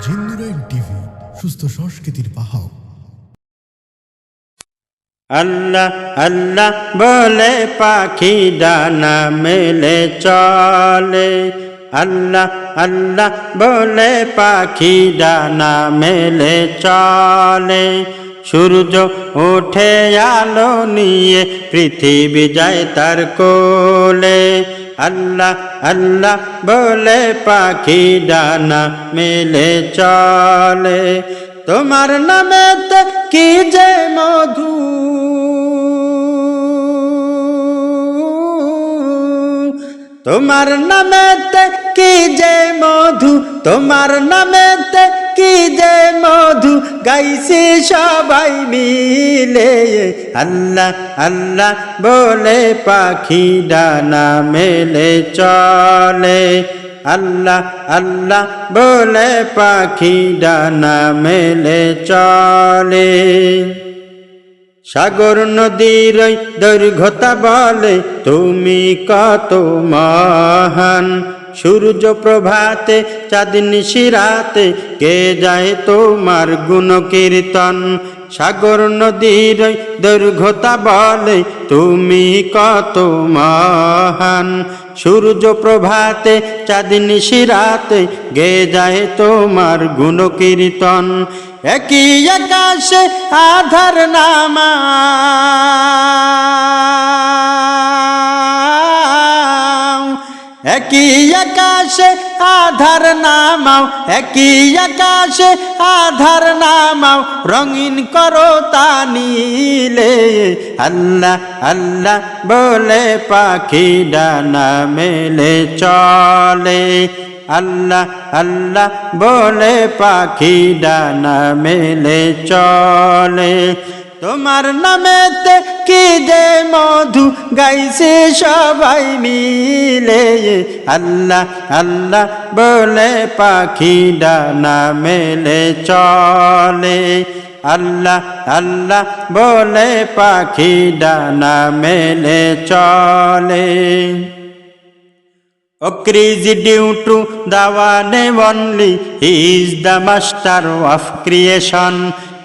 Jinnurain TV, সুস্থ সংস্কৃতির বাহক। আল্লাহ আল্লাহ বলে পাখি ডানা মেলে চলে, আল্লাহ আল্লাহ বলে পাখি ডানা মেলে চলে। সূর্য ওঠে আলো নিয়ে, পৃথিবী যায় তার কোলে। আল্লাহ আল্লাহ বলে পাখি ডানা মেলে চলে। তোমার নামেতে কি যে মধু, তোমার নামেতে কি যে মধু, তোমার নামেতে কি যে মধু, গাইছি সবাই মিলে। আল্লাহ আল্লাহ বলে পাখি ডানা মেলে চলে, আল্লাহ আল্লাহ বলে পাখি ডানা মেলে চলে। সাগর নদীর দৈর্ঘ্যতা বলে তুমি কত মহান, সূর্য প্রভাতে চাঁদ নিশিরাতে কে যায় তোমার গুণ কীর্তন। সাগর নদীর দৈর্ঘ্যতা বলে তুমি কত মহান, সূর্য প্রভাতে চাঁদ নিশিরাতে গে যায় তোমার গুণ কীর্তন। একই আকাশে আধার নামা, একই আকাশে আধার নামাও, একই আকাশে আধার নামাও, রঙিন করো তা নীলে। আল্লাহ আল্লাহ বলে পাখি ডানা মেলে চলে, আল্লাহ আল্লাহ বলে পাখি ডানা মেলে চলে। তোমার নামেতে কি যে মধু, গাইছে সবাই মিলে। আল্লাহ আল্লাহ বলে পাখি ডানা মেলে চলে, আল্লাহ আল্লাহ বলে পাখি ডানা মেলে চলে। Okri is due to the one and only. He is the master of creation.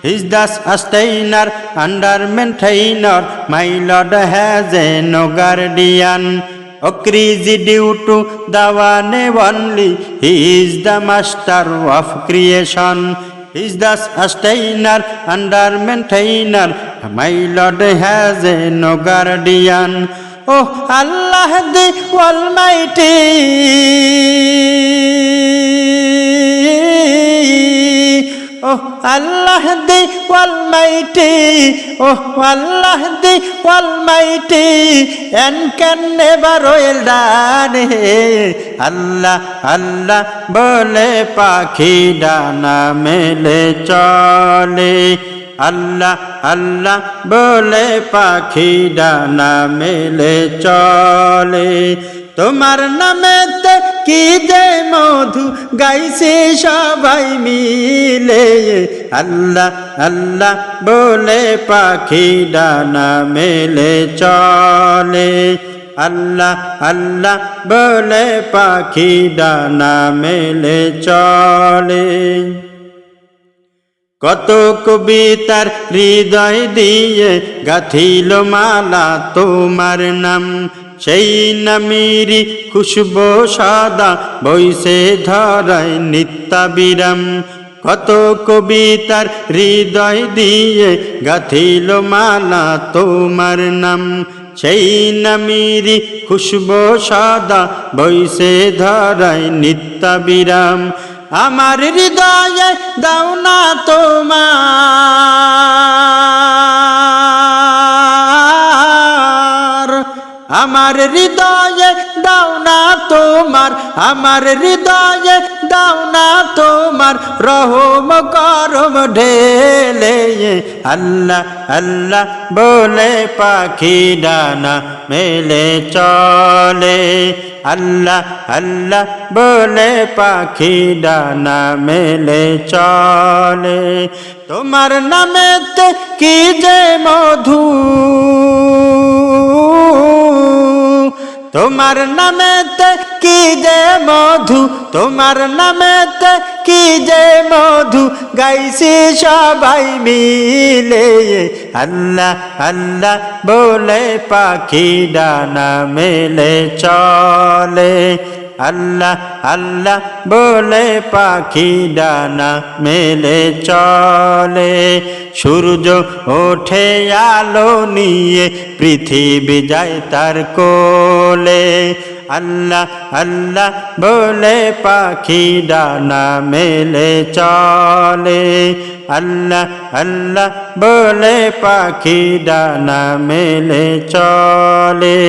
He is the sustainer and maintainer. My Lord has no guardian. Okri is due to the one and only. He is the master of creation. He is the sustainer and maintainer. My Lord has no guardian. Oh Allah the Almighty, oh Allah the Almighty, oh Allah the Almighty, and can never well done. Allah Allah bole pakhi dana mele chole, আল্লাহ আল্লাহ বলে পাখি ডানা মেলে চলে। তোমার নামেতে কি যে মধু, গাইছে সবাই মিলে। আল্লাহ আল্লাহ বলে পাখি ডানা মেলে চলে, আল্লাহ আল্লাহ বলে পাখি ডানা মেলে চলে। কত কবিতার হৃদয় দিয়ে গাথিল মালা তোমার নাম, সেই নামেরই খুশবু সদা বইছে ধরায় নিত্যাবিরাম। কত কবিতার হৃদয় দিয়ে গাথিল মালা তোমার নাম, সেই নামেরই খুশবু সদা বইছে ধরায় নিত্যাবিরাম। আমার হৃদয়ে দাও না তোমার, আমার হৃদয়ে দাও না তোমার, আমার হৃদয়ে দাও না তোমার রহম করম ঢেলে। আল্লাহ আল্লাহ বলে পাখি ডানা মেলে চলে, আল্লাহ আল্লাহ বলে পাখি ডানা মেলে চলে। তোমার নামেতে কি যে মধু, তোমার নামেতে কি যে মধু তোমার নামেতে, কি যে মধু গাইছি সবাই মিলে। আল্লাহ আল্লাহ বলে পাখি ডানা মেলে চলে, আল্লাহ আল্লাহ বলে পাখি ডানা মেলে চলে। সূর্য ওঠে আলো নিয়ে, পৃথিবী যায় তার কোলে। আল্লাহ আল্লাহ বলে পাখি ডানা মেলে চলে, আল্লাহ আল্লাহ বলে পাখি ডানা মেলে চলে।